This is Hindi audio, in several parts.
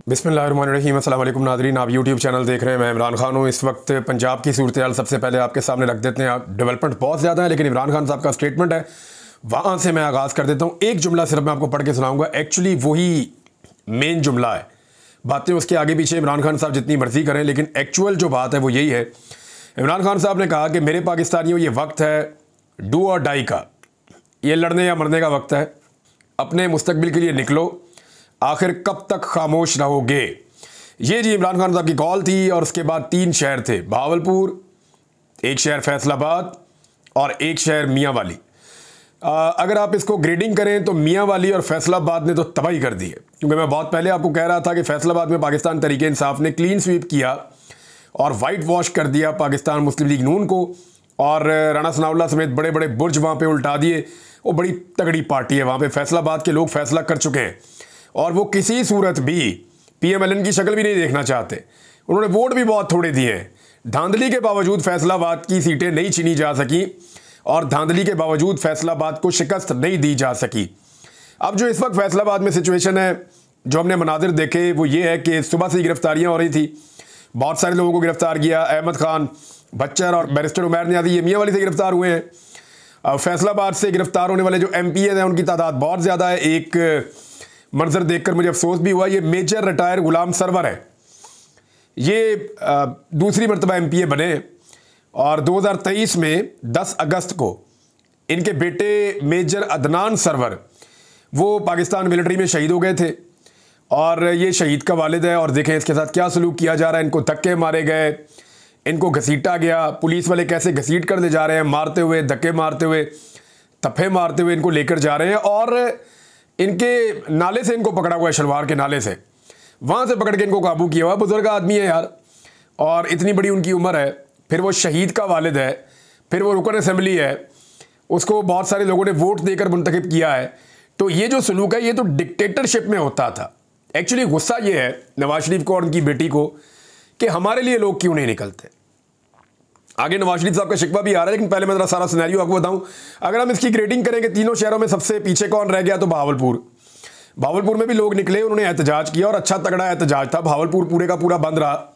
बिस्मिल्लाहिर्रहमानिर्रहीम। अस्सलाम वालेकुम नाज़रीन, आप यूट्यूब चैनल देख रहे हैं। मैं इमरान खान हूँ। इस वक्त पंजाब की सूरत हाल सबसे पहले आपके सामने रख देते हैं। डेवलपमेंट बहुत ज़्यादा है, लेकिन इमरान खान साहब का स्टेटमेंट है, वहाँ से मैं आगाज़ कर देता हूँ। एक जुमला सिर्फ मैं आपको पढ़ के सुनाऊँगा, एक्चुअली वही मेन जुमला है। बातें उसके आगे पीछे इमरान खान साहब जितनी मर्जी करें, लेकिन एक्चुअल जो बात है वो यही है। इमरान खान साहब ने कहा कि मेरे पाकिस्तानियों, ये वक्त है डू और डाई का, ये लड़ने या मरने का वक्त है। अपने मुस्तकबिल के लिए निकलो, आखिर कब तक खामोश रहोगे। ये जी इमरान खान साहब की कॉल थी। और उसके बाद 3 शहर थे, बहावलपुर, एक शहर फैसलाबाद और एक शहर मियाँ वाली। अगर आप इसको ग्रेडिंग करें तो मियाँ वाली और फैसलाबाद ने तो तबाही कर दी है, क्योंकि मैं बहुत पहले आपको कह रहा था कि फैसलाबाद में पाकिस्तान तहरीक इंसाफ ने क्लीन स्वीप किया और वाइट वॉश कर दिया पाकिस्तान मुस्लिम लीग नून को, और राणा सनाउल्लाह समेत बड़े बड़े बुर्ज वहाँ पे उल्टा दिए। वो बड़ी तगड़ी पार्टी है वहाँ पे, फैसलाबाद के लोग फैसला कर चुके हैं और वो किसी सूरत भी PMLN की शक्ल भी नहीं देखना चाहते। उन्होंने वोट भी बहुत थोड़े दिए हैं। धांधली के बावजूद फैसलाबाद की सीटें नहीं छीनी जा सकी और धांधली के बावजूद फैसलाबाद को शिकस्त नहीं दी जा सकी। अब जो इस वक्त फैसलाबाद में सिचुएशन है, जो हमने मनाजिर देखे, वो ये है कि सुबह से गिरफ्तारियां हो रही थी। बहुत सारे लोगों को गिरफ्तार किया। अहमद खान, बच्चर और बैरिस्टर उमैर नियाज़ी ये मियाँ वाली से गिरफ्तार हुए हैं। फैसलाबाद से गिरफ्तार होने वाले जो MPA हैं उनकी तादाद बहुत ज़्यादा है। एक मंजर देखकर मुझे अफसोस भी हुआ, ये मेजर रिटायर गुलाम सरवर है। ये दूसरी मरतबा MPA बने और 2023 में 10 अगस्त को इनके बेटे मेजर अदनान सरवर वो पाकिस्तान मिलिट्री में शहीद हो गए थे। और ये शहीद का वालिद है, और देखें इसके साथ क्या सलूक किया जा रहा है। इनको धक्के मारे गए, इनको घसीटा गया, पुलिस वाले कैसे घसीट कर ले जा रहे हैं, मारते हुए, धक्के मारते हुए, तफे मारते हुए इनको लेकर जा रहे हैं। और इनके नाले से इनको पकड़ा हुआ है, शलवार के नाले से, वहाँ से पकड़ के इनको काबू किया हुआ। बुजुर्ग आदमी है यार, और इतनी बड़ी उनकी उम्र है। फिर वो शहीद का वालिद है, फिर वो रुकन असेंबली है, उसको बहुत सारे लोगों ने वोट देकर मुंतखब किया है। तो ये जो सलूक है, ये तो डिक्टेटरशिप में होता था। एक्चुअली गुस्सा ये है नवाज शरीफ को और उनकी बेटी को कि हमारे लिए लोग क्यों नहीं निकलते। आगे नवाज शरीफ साहब का शिकवा भी आ रहा है, लेकिन पहले मैं जरा सारा सिनेरियो आपको बताऊं। अगर हम इसकी ग्रेडिंग करेंगे, तीनों शहरों में सबसे पीछे कौन रह गया, तो बहावलपुर में भी लोग निकले, उन्होंने एहतजाज किया और अच्छा तगड़ा एहतजाज था। बहावलपुर पूरे का पूरा बंद रहा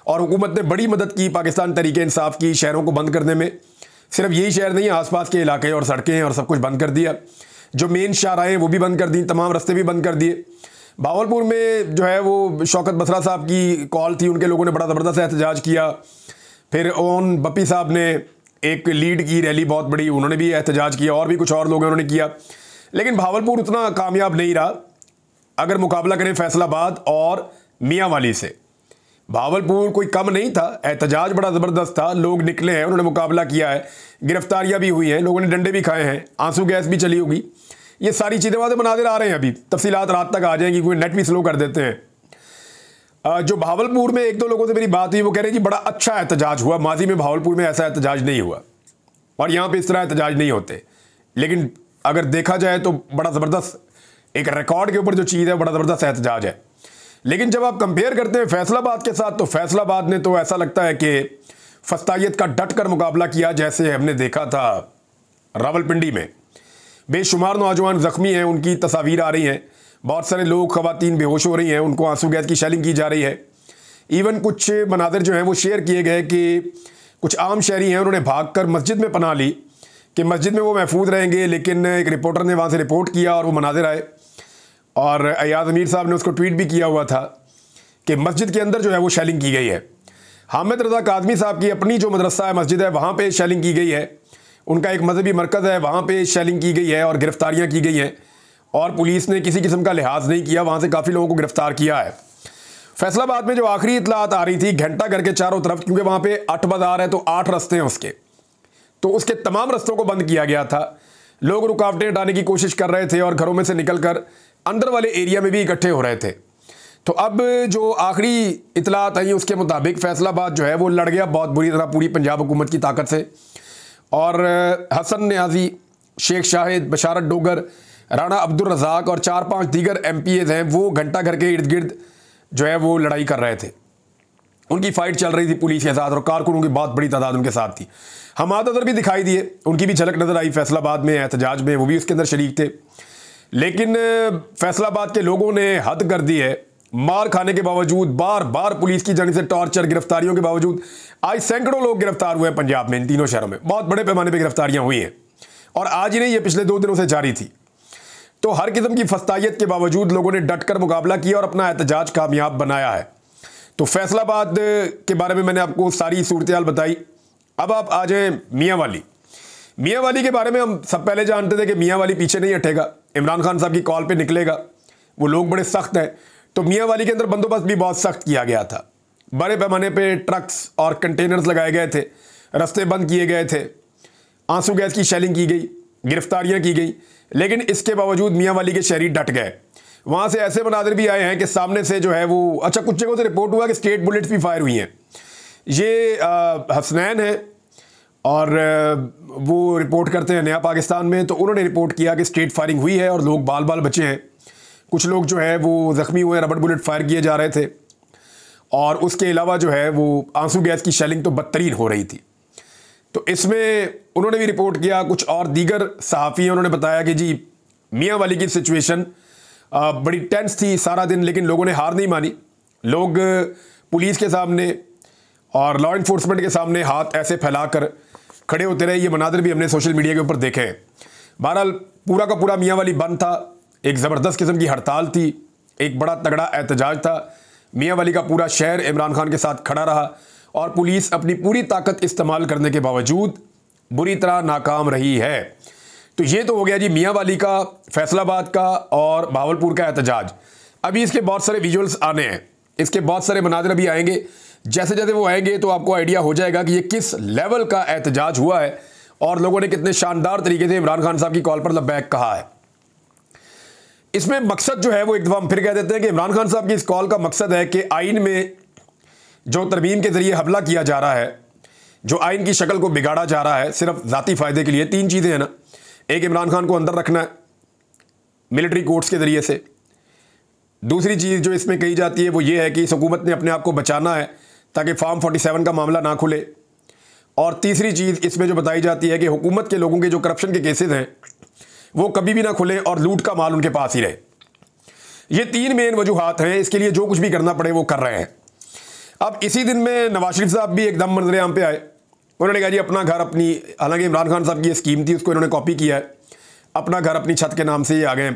और हुकूमत ने बड़ी मदद की पाकिस्तान तहरीक इंसाफ की शहरों को बंद करने में। सिर्फ यही शहर नहीं, आसपास के इलाके और सड़कें हैं और सब कुछ बंद कर दिया। जो मेन शाहराहें वो भी बंद कर दी, तमाम रास्ते भी बंद कर दिए। बहावलपुर में जो है वो शौकत बसरा साहब की कॉल थी, उनके लोगों ने बड़ा ज़बरदस्त एहतजाज किया। फिर ओन बप्पी साहब ने एक लीड की रैली बहुत बड़ी, उन्होंने भी एहतजाज किया, और भी कुछ और लोगों ने किया। लेकिन बहावलपुर उतना कामयाब नहीं रहा अगर मुकाबला करें फैसलाबाद और मियाँ वाली से। बहावलपुर कोई कम नहीं था, एहतजाज बड़ा ज़बरदस्त था, लोग निकले हैं, उन्होंने मुकाबला किया है, गिरफ्तारियाँ भी हुई हैं, लोगों ने डंडे भी खाए हैं, आंसू गैस भी चली होगी। ये सारी चीज़ें वहाँ से मनाजिर आ रहे हैं। अभी तफसीलात रात तक आ जाएंगी, क्योंकि नेट भी स्लो कर देते हैं। जो बहावलपुर में 1-2 लोगों से मेरी बात हुई, वो कह रहे हैं जी बड़ा अच्छा एहतजाज हुआ, माजी में बहावलपुर में ऐसा एहतजाज नहीं हुआ और यहाँ पे इस तरह एहतजाज नहीं होते। लेकिन अगर देखा जाए तो बड़ा ज़बरदस्त एक रिकॉर्ड के ऊपर जो चीज़ है, बड़ा ज़बरदस्त एहतजाज है। लेकिन जब आप कंपेयर करते हैं फैसलाबाद के साथ, तो फैसलाबाद ने तो ऐसा लगता है कि फस्तायत का डट कर मुकाबला किया, जैसे हमने देखा था रावलपिंडी में। बेशुमार नौजवान ज़ख्मी हैं, उनकी तस्वीर आ रही हैं, बहुत सारे लोग, ख़वातीन बेहोश हो रही हैं, उनको आंसू गैस की शेलिंग की जा रही है। इवन कुछ मनाजिर जो हैं वो शेयर किए गए कि कुछ आम शहरी हैं, उन्होंने भाग कर मस्जिद में पनाह ली कि मस्जिद में वो महफूज रहेंगे। लेकिन एक रिपोर्टर ने वहाँ से रिपोर्ट किया और वो मनाजिर आए, और अयाज अमीर साहब ने उसको ट्वीट भी किया हुआ था कि मस्जिद के अंदर जो है वो शेलिंग की गई है। हामिद रज़ा काज़मी साहब की अपनी जो मदरसा है, मस्जिद है, वहाँ पे शेलिंग की गई है। उनका एक मजहबी मरकज़ है, वहाँ पे शेलिंग की गई है और गिरफ्तारियाँ की गई हैं, और पुलिस ने किसी किस्म का लिहाज नहीं किया, वहाँ से काफ़ी लोगों को गिरफ्तार किया है। फैसलाबाद में जो आखिरी इतलात आ रही थी, घंटा घर के चारों तरफ, क्योंकि वहाँ पे 8 बाज़ार है तो 8 रास्ते हैं उसके, तो उसके तमाम रास्तों को बंद किया गया था। लोग रुकावटें हटाने की कोशिश कर रहे थे और घरों में से निकल कर अंदर वाले एरिया में भी इकट्ठे हो रहे थे। तो अब जो आखिरी इतलात आई उसके मुताबिक फैसलाबाद जो है वो लड़ गया बहुत बुरी तरह पूरी पंजाब हुकूमत की ताकत से, और हसन नियाज़ी, शेख शाहिद, बशारत डोगर, राणा अब्दुल रज़ाक और 4-5 दीगर MPAs हैं, वो घंटा घर के इर्द गिर्द जो है वो लड़ाई कर रहे थे। उनकी फ़ाइट चल रही थी पुलिस के साथ, और कारकुनों की बहुत बड़ी तादाद उनके साथ थी। हमाद अज़हर भी दिखाई दिए, उनकी भी झलक नज़र आई फैसलाबाद में एहतजाज में, वो भी उसके अंदर शरीक थे। लेकिन फैसलाबाद के लोगों ने हद कर दी है मार खाने के बावजूद, बार बार पुलिस की जानिब से टॉर्चर, गिरफ्तारियों के बावजूद आज सैकड़ों लोग गिरफ्तार हुए हैं पंजाब में। इन तीनों शहरों में बहुत बड़े पैमाने पर गिरफ्तारियां हुई हैं और आज ही नहीं, ये पिछले 2 दिनों से जारी थी। तो हर किस्म की फस्तायत के बावजूद लोगों ने डटकर मुकाबला किया और अपना एहतजाज कामयाब बनाया है। तो फैसलाबाद के बारे में मैंने आपको सारी सूरत-ए-हाल बताई। अब आप आ जाए मियाँ वाली। मियाँ वाली के बारे में हम सब पहले जानते थे कि मियाँ वाली पीछे नहीं हटेगा, इमरान खान साहब की कॉल पे निकलेगा। वो लोग बड़े सख्त हैं, तो मियाँ वाली के अंदर बंदोबस्त भी बहुत सख्त किया गया था। बड़े पैमाने पे ट्रक्स और कंटेनर्स लगाए गए थे, रास्ते बंद किए गए थे, आंसू गैस की शेलिंग की गई, गिरफ्तारियां की गई। लेकिन इसके बावजूद मियाँ वाली के शहरी डट गए। वहाँ से ऐसे मनाजिर भी आए हैं कि सामने से जो है वो, अच्छा कुछ जगहों से रिपोर्ट हुआ कि स्ट्रेट बुलेट्स भी फायर हुई हैं। ये हसनैन है और वो रिपोर्ट करते हैं नया पाकिस्तान में, तो उन्होंने रिपोर्ट किया कि स्ट्रेट फायरिंग हुई है और लोग बाल बाल बचे हैं। कुछ लोग जो है वो ज़ख्मी हुए, रबड़ बुलेट फायर किए जा रहे थे और उसके अलावा जो है वो आंसू गैस की शेलिंग तो बदतरीन हो रही थी। तो इसमें उन्होंने भी रिपोर्ट किया। कुछ और दीगर सहाफ़ी उन्होंने बताया कि जी मियाँ वाली की सिचुएशन बड़ी टेंस थी सारा दिन, लेकिन लोगों ने हार नहीं मानी। लोग पुलिस के सामने और लॉ इन्फोर्समेंट के सामने हाथ ऐसे फैलाकर खड़े होते रहे। ये मनाज़िर भी हमने सोशल मीडिया के ऊपर देखे हैं। बहरहाल पूरा का पूरा मियाँ वाली बंद था, एक ज़बरदस्त किस्म की हड़ताल थी, एक बड़ा तगड़ा एहतजाज था। मियाँ वाली का पूरा शहर इमरान खान के साथ खड़ा रहा और पुलिस अपनी पूरी ताकत इस्तेमाल करने के बावजूद बुरी तरह नाकाम रही है। तो ये तो हो गया जी मियाँ वाली का, फैसलाबाद का और भावलपुर का एहतजाज। अभी इसके बहुत सारे विजुअल्स आने हैं, इसके बहुत सारे मनाज़िर अभी आएंगे। जैसे जैसे वो आएंगे तो आपको आइडिया हो जाएगा कि ये किस लेवल का एहतजाज हुआ है और लोगों ने कितने शानदार तरीके से इमरान खान साहब की कॉल पर लब्बैक कहा है। इसमें मकसद जो है वो एक दफ़ा हम फिर कह देते हैं कि इमरान खान साहब की इस कॉल का मकसद है कि आइन में जो तरमीम के ज़रिए हमला किया जा रहा है, जो आइन की शक्ल को बिगाड़ा जा रहा है सिर्फ ज़ाती फ़ायदे के लिए, 3 चीज़ें हैं ना। एक, इमरान खान को अंदर रखना है मिलिट्री कोर्ट्स के ज़रिए से। दूसरी चीज़ जो इसमें कही जाती है वो ये है कि इस हुकूमत ने अपने आप को बचाना है ताकि फार्म 47 का मामला ना खुले। और तीसरी चीज़ इसमें जो बताई जाती है कि हुकूमत के लोगों के जो करप्शन के केसेस हैं वो कभी भी ना खुले और लूट का माल उनके पास ही रहे। ये 3 मेन वजूहात हैं। इसके लिए जो कुछ भी करना पड़े वो कर रहे हैं। अब इसी दिन में नवाज शरीफ साहब भी एकदम मंजर आम पे आए। उन्होंने कहा जी अपना घर अपनी, हालांकि इमरान खान साहब की ये स्कीम थी उसको इन्होंने कॉपी किया है, अपना घर अपनी छत के नाम से ये आ गए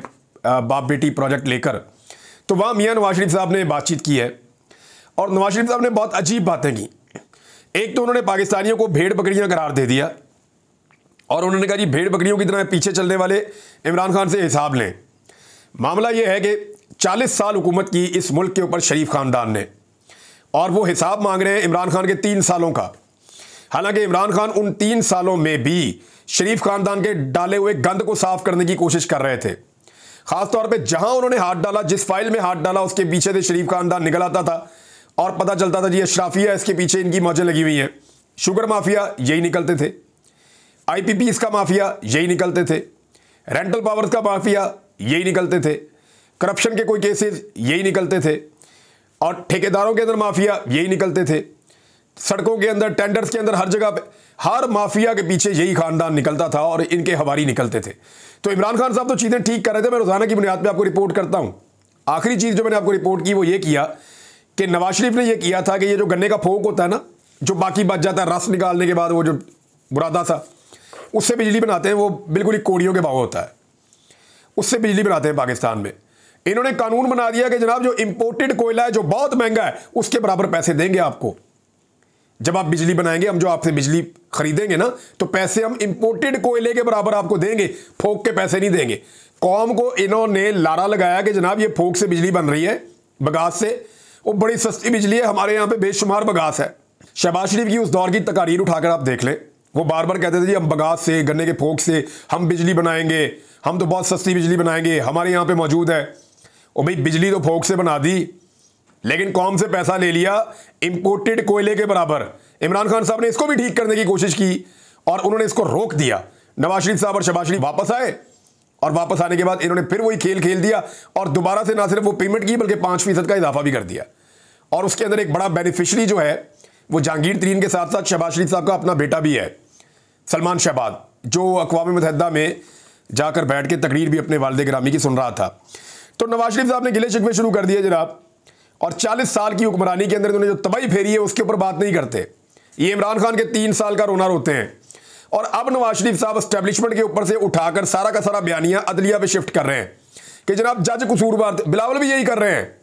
बाप बेटी प्रोजेक्ट लेकर। तो वहाँ मियाँ नवाज शरीफ साहब ने बातचीत की है और नवाज शरीफ साहब ने बहुत अजीब बातें की। एक तो उन्होंने पाकिस्तानियों को भेड़ बकरियाँ करार दे दिया और उन्होंने कहा जी भेड़ बकरियों की तरह पीछे चलने वाले इमरान खान से हिसाब लें। मामला ये है कि 40 साल हुकूमत की इस मुल्क के ऊपर शरीफ खानदान ने, और वो हिसाब मांग रहे हैं इमरान खान के 3 सालों का। हालांकि इमरान खान उन 3 सालों में भी शरीफ खानदान के डाले हुए गंद को साफ करने की कोशिश कर रहे थे। खासतौर पे जहां उन्होंने हाथ डाला, जिस फाइल में हाथ डाला उसके पीछे से शरीफ खानदान निकल आता था और पता चलता था जी अशराफिया इसके पीछे इनकी मौजें लगी हुई हैं। शुगर माफिया यही निकलते थे, IPPs का माफिया यही निकलते थे, रेंटल पावर्स का माफिया यही निकलते थे, करप्शन के कोई केसेस यही निकलते थे और ठेकेदारों के अंदर माफिया यही निकलते थे। सड़कों के अंदर, टेंडर्स के अंदर, हर जगह पे हर माफिया के पीछे यही खानदान निकलता था और इनके हवारी निकलते थे। तो इमरान खान साहब तो चीज़ें ठीक कर रहे थे। मैं रोजाना की बुनियाद पे आपको रिपोर्ट करता हूं। आखिरी चीज़ जो मैंने आपको रिपोर्ट की वो ये किया कि नवाज शरीफ ने यह किया था कि ये जो गन्ने का फोक होता है ना, जो बाकी बच जाता है रस निकालने के बाद, वो जो बुरादा सा उससे बिजली बनाते हैं, वो बिल्कुल ही कोड़ियों के भाव होता है, उससे बिजली बनाते हैं पाकिस्तान में। इन्होंने कानून बना दिया कि जनाब जो इंपोर्टेड कोयला है जो बहुत महंगा है उसके बराबर पैसे देंगे आपको। जब आप बिजली बनाएंगे, हम जो आपसे बिजली खरीदेंगे ना, तो पैसे हम इंपोर्टेड कोयले के बराबर आपको देंगे, फोक के पैसे नहीं देंगे। कौम को इन्होंने लारा लगाया कि जनाब ये फोक से बिजली बन रही है, बगास से, वो बड़ी सस्ती बिजली है, हमारे यहाँ पे बेशुमार बगास है। शहबाज शरीफ की उस दौर की तकारीर उठाकर आप देख लें, वो बार बार कहते थे जी हम बगास से, गन्ने के फोक से हम बिजली बनाएंगे, हम तो बहुत सस्ती बिजली बनाएंगे, हमारे यहाँ पे मौजूद है। और भाई बिजली तो फोक से बना दी, लेकिन कौम से पैसा ले लिया इंपोर्टेड कोयले के बराबर। इमरान खान साहब ने इसको भी ठीक करने की कोशिश की और उन्होंने इसको रोक दिया। नवाज शरीफ साहब और शहबाज शरीफ वापस आए और वापस आने के बाद इन्होंने फिर वही खेल खेल दिया और दोबारा से ना सिर्फ वो पेमेंट की बल्कि 5% का इजाफा भी कर दिया। और उसके अंदर एक बड़ा बेनिफिशरी जो है वो जहांगीर तरीन के साथ साथ शहबाज शरीफ साहब का अपना बेटा भी है, सलमान शहबाज, जो अक़वाम मुत्तहिदा में जाकर बैठ के तकरीर भी अपने वालिद गिरामी की सुन रहा था। तो नवाज शरीफ साहब ने गिले शिकवे शुरू कर दिए जनाब और 40 साल की हुक्मरानी के अंदर इन्होंने जो तबाही फेरी है उसके ऊपर बात नहीं करते। ये इमरान खान के 3 साल का रोना रोते हैं। और अब नवाज शरीफ साहब एस्टेब्लिशमेंट के ऊपर से उठाकर सारा का सारा बयानिया अदलिया पे शिफ्ट कर रहे हैं कि जनाब जज कसूरवार थे। बिलावल भी यही कर रहे हैं,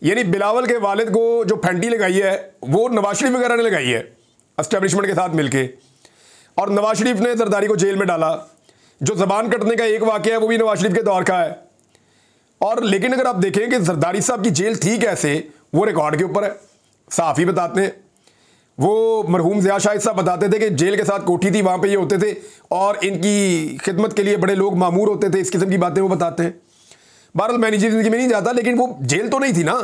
यानी बिलावल के वालिद को जो फेंटी लगाई है वो नवाज शरीफ वगैरह ने लगाई है एस्टेब्लिशमेंट के साथ मिलके। और नवाज शरीफ ने जरदारी को जेल में डाला। जो जबान कटने का एक वाक़या है वो भी नवाज शरीफ के दौर का है। और लेकिन अगर आप देखें कि जरदारी साहब की जेल थी कैसे, वो रिकॉर्ड के ऊपर है, सहाफ़ी बताते हैं। वो मरहूम ज़िया शाहिद साहब बताते थे कि जेल के साथ कोठी थी, वहाँ पे ये होते थे और इनकी खिदमत के लिए बड़े लोग मामूर होते थे। इस किस्म की बातें वो बताते हैं। बहरहाल मैं निजी ज़िंदगी में नहीं जाता, लेकिन वो जेल तो नहीं थी ना।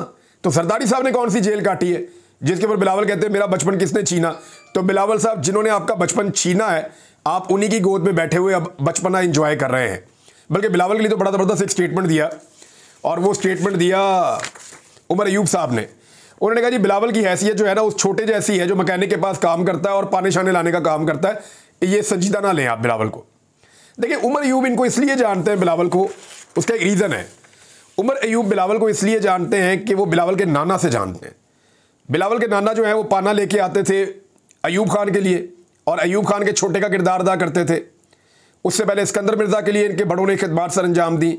तो जरदारी साहब ने कौन सी जेल काटी है जिसके ऊपर बिलावल कहते हैं मेरा बचपन किसने छीना? तो बिलावल साहब जिन्होंने आपका बचपन छीना है, आप उन्हीं की गोद में बैठे हुए अब बचपना इंजॉय कर रहे हैं। बल्कि बिलावल के लिए तो बड़ा ज़बरदस्त एक स्टेटमेंट दिया, और वो स्टेटमेंट दिया उमर अयूब साहब ने। उन्होंने कहा जी बिलावल की हैसियत जो है ना उस छोटे जैसी है जो मैकेनिक के पास काम करता है और पाने शाने लाने का काम करता है, ये संजीदा ना लें आप बिलावल को। देखिए उमर अयूब इनको इसलिए जानते हैं बिलावल को, उसका एक रीज़न है। उमर अयूब बिलावल को इसलिए जानते हैं कि वो बिलावल के नाना से जानते हैं। बिलावल के नाना जो है वो पाना लेके आते थे अयूब खान के लिए, और अयूब खान के छोटे का किरदार अदा करते थे। उससे पहले सिकंदर मिर्ज़ा के लिए इनके बड़ों ने खिदमत सर अंजाम दी,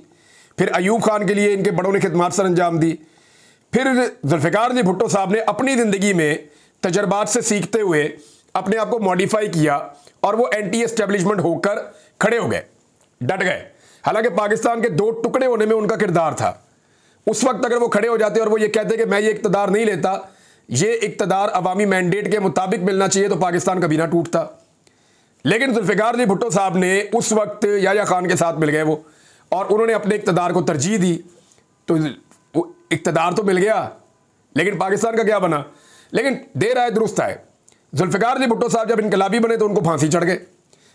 फिर अयूब खान के लिए इनके बड़ों ने खिदमत सर अंजाम दी। फिर जुल्फ़िकार अली भुट्टो साहब ने अपनी ज़िंदगी में तजर्बात से सीखते हुए अपने आप को मॉडिफाई किया और वो एंटी एस्टेब्लिशमेंट होकर खड़े हो गए, डट गए। हालांकि पाकिस्तान के 2 टुकड़े होने में उनका किरदार था। उस वक्त अगर वो खड़े हो जाते और वो ये कहते कि मैं ये इक़्तिदार नहीं लेता, ये इक़्तिदार अवामी मैंडेट के मुताबिक मिलना चाहिए, तो पाकिस्तान कभी ना टूटता। लेकिन जुल्फ़िकार अली भुट्टो साहब ने उस वक्त याह्या खान के साथ मिल गए वो, और उन्होंने अपने इक़्तिदार को तरजीह दी। तो इक़्तिदार तो मिल गया, लेकिन पाकिस्तान का क्या बना? लेकिन देर आए दुरुस्त आए। जुल्फ़िकार अली भुट्टो साहब जब इनकलाबी बने तो उनको फांसी चढ़ गए।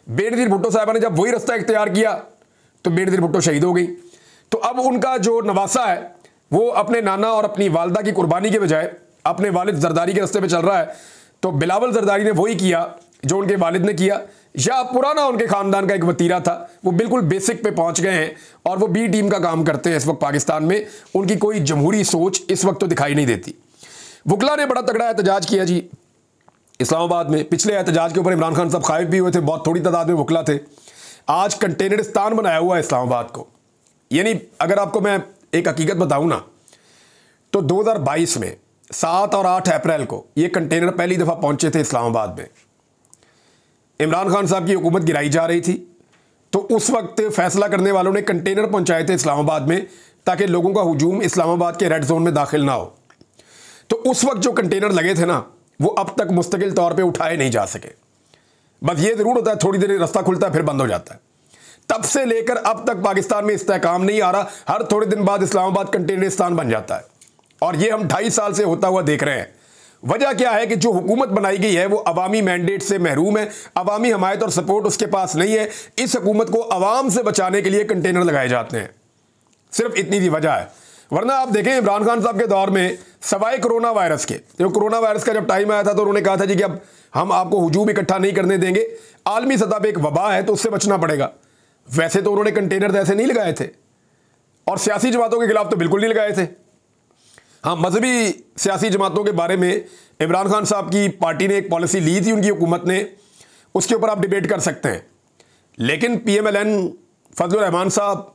बेनज़ीर भुट्टो साहबा ने जब वही रास्ता इख्तियार किया तो बेनज़ीर भुट्टो शहीद हो गई। तो अब उनका जो नवासा है वो अपने नाना और अपनी वालदा की कुर्बानी के बजाय अपने वालिद जरदारी के रास्ते पे चल रहा है। तो बिलावल जरदारी ने वही किया जो उनके वालिद ने किया, या पुराना उनके ख़ानदान का एक वतीरा था। वो बिल्कुल बेसिक पे पहुंच गए हैं और वो बी टीम का काम करते हैं इस वक्त पाकिस्तान में। उनकी कोई जमहूरी सोच इस वक्त तो दिखाई नहीं देती। वकला ने बड़ा तगड़ा एहतजाज किया जी इस्लामाबाद में। पिछले एहतजाज के ऊपर इमरान खान साहब खाइफ भी हुए थे, बहुत थोड़ी तादाद में वकला थे। आज कंटेनरिस्तान बनाया हुआ है इस्लामाबाद को। यानी अगर आपको मैं एक हकीकत बताऊँ ना, तो 2022 में 7 और 8 अप्रैल को ये कंटेनर पहली दफ़ा पहुँचे थे इस्लामाबाद में। इमरान खान साहब की हुकूमत गिराई जा रही थी, तो उस वक्त फैसला करने वालों ने कंटेनर पहुंचाए थे इस्लामाबाद में ताकि लोगों का हुजूम इस्लामाबाद के रेड जोन में दाखिल ना हो। तो उस वक्त जो कंटेनर लगे थे ना, वो अब तक मुस्तकिल तौर पे उठाए नहीं जा सके। बस ये ज़रूर होता है थोड़ी देर रास्ता खुलता है फिर बंद हो जाता है। तब से लेकर अब तक पाकिस्तान में इस्तेहकाम नहीं आ रहा। हर थोड़े दिन बाद इस्लामाबाद कंटेनरिस्तान बन जाता है, और ये हम 2.5 साल से होता हुआ देख रहे हैं। वजह क्या है कि जो हुकूमत बनाई गई है वो अवामी मैंडेट से महरूम है, अवामी हमायत और सपोर्ट उसके पास नहीं है। इस हुकूमत को अवाम से बचाने के लिए कंटेनर लगाए जाते हैं, सिर्फ इतनी सी वजह है। वरना आप देखें इमरान खान साहब के दौर में सवाए कोरोना वायरस के, जो कोरोना वायरस का जब टाइम आया था तो उन्होंने कहा था जी कि अब हम आपको हुजूम इकट्ठा नहीं करने देंगे, आलमी सतह पर एक वबा है तो उससे बचना पड़ेगा। वैसे तो उन्होंने कंटेनर ऐसे नहीं लगाए थे, और सियासी जमातों के खिलाफ तो बिल्कुल नहीं लगाए थे। हाँ, मजहबी सियासी जमातों के बारे में इमरान खान साहब की पार्टी ने एक पॉलिसी ली थी उनकी हुकूमत ने, उसके ऊपर आप डिबेट कर सकते हैं। लेकिन PMLN फजलुर रहमान साहब,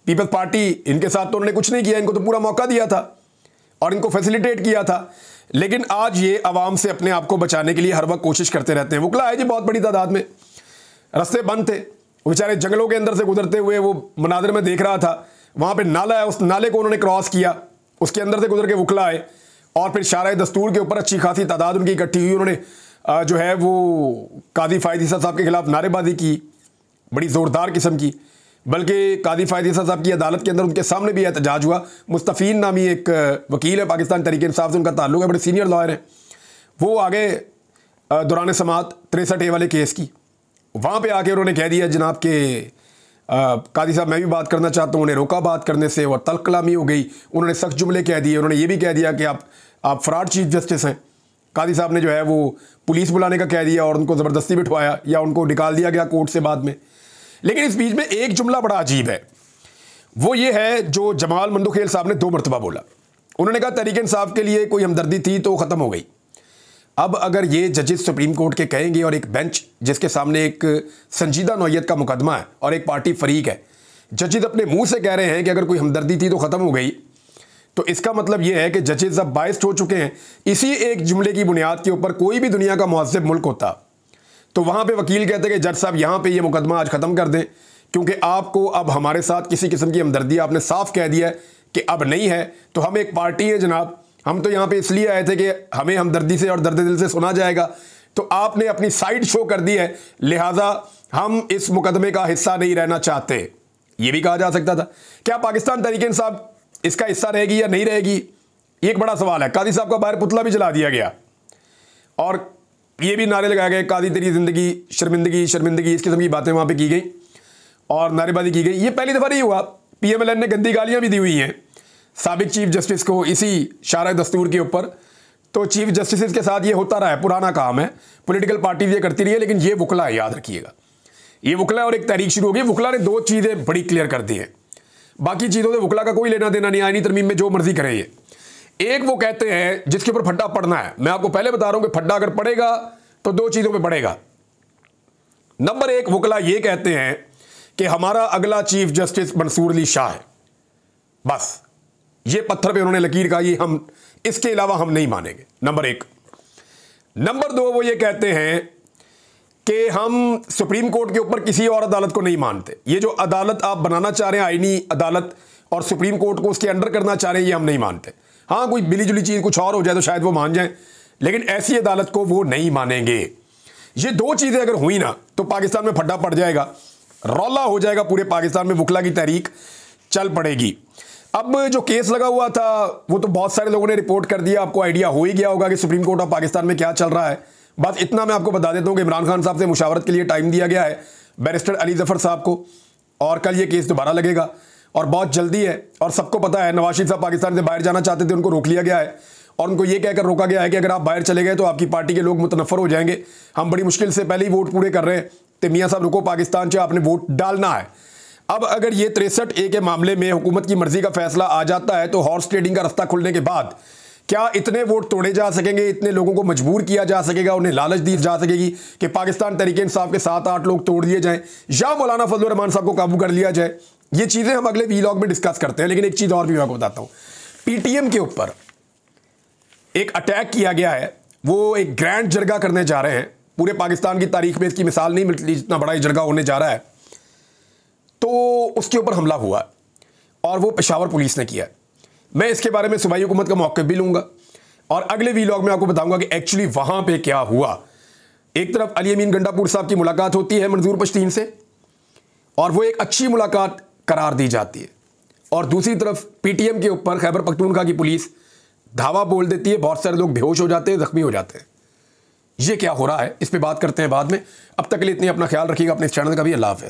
पीपल्स पार्टी, इनके साथ तो उन्होंने कुछ नहीं किया। इनको तो पूरा मौका दिया था और इनको फैसिलिटेट किया था। लेकिन आज ये आवाम से अपने आप को बचाने के लिए हर वक्त कोशिश करते रहते हैं। वकला है जी बहुत बड़ी तादाद में, रास्ते बंद थे, वो बेचारे जंगलों के अंदर से गुजरते हुए वो मनाजर में देख रहा था, वहाँ पर नाला है, उस नाले को उन्होंने क्रॉस किया, उसके अंदर से गुजर के वकला आए, और फिर शारा दस्तूर के ऊपर अच्छी खासी तादाद उनकी इकट्ठी हुई। उन्होंने जो है वो कादी फ़ायद ईसा साहब के खिलाफ नारेबाजी की, बड़ी ज़ोरदार किस्म की। बल्कि कादी फ़ायद ईसा साहब की अदालत के अंदर उनके सामने भी एहतजाज हुआ। मुस्तफ़ीन नामी एक वकील है, पाकिस्तान तहरीक इंसाफ से उनका ताल्लुक़ है, बड़े सीनियर लॉयर हैं। वो आगे दौरान समात 63A वाले केस की, वहाँ पर आके उन्होंने कह दिया जनाब के कादी साहब मैं भी बात करना चाहता हूँ। उन्हें रोका बात करने से और तल्ख कलामी हो गई। उन्होंने सख्त जुमले कह दिए। उन्होंने ये भी कह दिया कि आप फ्रॉड चीफ जस्टिस हैं। कादी साहब ने जो है वो पुलिस बुलाने का कह दिया और उनको ज़बरदस्ती बिठवाया या उनको निकाल दिया गया कोर्ट से बाद में। लेकिन इस बीच में एक जुमला बड़ा अजीब है, वो ये है जो जमाल मंदोखेल साहब ने 2 मरतबा बोला। उन्होंने कहा तहरीक इंसाफ के लिए कोई हमदर्दी थी तो ख़त्म हो गई। अब अगर ये जजेस सुप्रीम कोर्ट के कहेंगे और एक बेंच जिसके सामने एक संजीदा नौयत का मुकदमा है और एक पार्टी फरीक है, जजेस अपने मुंह से कह रहे हैं कि अगर कोई हमदर्दी थी तो ख़त्म हो गई, तो इसका मतलब यह है कि जजेस अब बायस्ड हो चुके हैं। इसी एक जुमले की बुनियाद के ऊपर कोई भी दुनिया का मुहज़्ज़ब मुल्क होता तो वहाँ पे वकील कहते कि जज साहब यहाँ पे ये मुकदमा आज ख़त्म कर दें, क्योंकि आपको अब हमारे साथ किसी किस्म की हमदर्दी आपने साफ कह दिया है कि अब नहीं है। तो हम एक पार्टी है जनाब, हम तो यहाँ पे इसलिए आए थे कि हमें हमदर्दी से और दर्द दिल से सुना जाएगा, तो आपने अपनी साइड शो कर दी है, लिहाजा हम इस मुकदमे का हिस्सा नहीं रहना चाहते। ये भी कहा जा सकता था। क्या पाकिस्तान तहरीक इंसाफ इसका हिस्सा रहेगी या नहीं रहेगी, एक बड़ा सवाल है। कादी साहब का बाहर पुतला भी जला दिया गया और ये भी नारे लगाए गए, कादी तेरी जिंदगी शर्मिंदगी शर्मिंदगी, इस किस्म की बातें वहाँ पे की गई और नारेबाजी की गई। ये पहली दफ़ा नहीं हुआ, PMLN ने गंदी गालियाँ भी दी हुई हैं साबिक चीफ जस्टिस को इसी शारा दस्तूर के ऊपर। तो चीफ जस्टिस के साथ ये होता रहा है, पुराना काम है, पॉलिटिकल पार्टीज ये करती रही है, लेकिन ये वकला है, याद रखिएगा, ये वकला और एक तहरीक शुरू हो गई। वकला ने दो चीज़ें बड़ी क्लियर कर दी हैं, बाकी चीज़ों से वकला का कोई लेना देना नहीं। आईनी तरमीम में जो मर्जी करें ये। एक वो कहते हैं जिसके ऊपर फड्डा पड़ना है, मैं आपको पहले बता रहा हूं कि फड्डा अगर पड़ेगा तो दो चीज़ों पे पड़ेगा। नंबर एक, वकला ये कहते हैं कि हमारा अगला चीफ जस्टिस मंसूर अली शाह है, बस ये पत्थर पे उन्होंने लकीर का, ये हम इसके अलावा हम नहीं मानेंगे, नंबर एक। नंबर दो, वो ये कहते हैं कि हम सुप्रीम कोर्ट के ऊपर किसी और अदालत को नहीं मानते। ये जो अदालत आप बनाना चाह रहे हैं, आईनी अदालत, और सुप्रीम कोर्ट को उसके अंडर करना चाह रहे हैं, ये हम नहीं मानते। हाँ, कोई मिली जुली चीज़ कुछ और हो जाए तो शायद वो मान जाएं, लेकिन ऐसी अदालत को वो नहीं मानेंगे। ये दो चीज़ें अगर हुई ना तो पाकिस्तान में फड्डा पड़ जाएगा, रौला हो जाएगा पूरे पाकिस्तान में, वकला की तहरीक चल पड़ेगी। अब जो केस लगा हुआ था वो तो बहुत सारे लोगों ने रिपोर्ट कर दिया, आपको आइडिया हो ही गया होगा कि सुप्रीम कोर्ट ऑफ पाकिस्तान में क्या चल रहा है। बस इतना मैं आपको बता देता हूं कि इमरान खान साहब से मुशावरत के लिए टाइम दिया गया है बैरिस्टर अली जफर साहब को, और कल ये केस दोबारा लगेगा और बहुत जल्दी है। और सबको पता है नवाज शरीफ साहब पाकिस्तान से बाहर जाना चाहते थे, उनको रोक लिया गया है और उनको ये कहकर रोका गया है कि अगर आप बाहर चले गए तो आपकी पार्टी के लोग मुतनफ़र हो जाएंगे, हम बड़ी मुश्किल से पहले ही वोट पूरे कर रहे हैं, तो मियाँ साहब रुको, पाकिस्तान से आपने वोट डालना है। अब अगर ये 63A के मामले में हुकूमत की मर्जी का फैसला आ जाता है तो हॉर्स ट्रेडिंग का रास्ता खुलने के बाद क्या इतने वोट तोड़े जा सकेंगे, इतने लोगों को मजबूर किया जा सकेगा, उन्हें लालच दी जा सकेगी कि पाकिस्तान तहरीक इंसाफ के 7-8 लोग तोड़ दिए जाएं या मौलाना फजल रहमान साहब को काबू कर लिया जाए। ये चीज़ें हम अगले वीलॉग में डिस्कस करते हैं, लेकिन एक चीज़ और भी मैं आपको बताता हूँ। PTM के ऊपर एक अटैक किया गया है, वो एक ग्रैंड जरगा करने जा रहे हैं, पूरे पाकिस्तान की तारीख में इसकी मिसाल नहीं मिलती जितना बड़ा ये जरगा होने जा रहा है। तो उसके ऊपर हमला हुआ और वो पेशावर पुलिस ने किया। मैं इसके बारे में सूबाई हुकूमत का मौक़िफ़ भी लूँगा और अगले वीलॉग में आपको बताऊंगा कि एक्चुअली वहाँ पे क्या हुआ। एक तरफ अली अमीन गंडापुर साहब की मुलाकात होती है मंजूर पश्तीन से और वो एक अच्छी मुलाकात करार दी जाती है, और दूसरी तरफ PTM के ऊपर खैबर पख्तूनख्वा की पुलिस धावा बोल देती है, बहुत सारे लोग बेहोश हो जाते हैं, जख्मी हो जाते हैं। ये क्या हो रहा है, इस पर बात करते हैं बाद में। अब तक के लिए इतनी अपना ख्याल रखिएगा, अपने इस चैनल का भी। अल्लाह हाफ़िज़।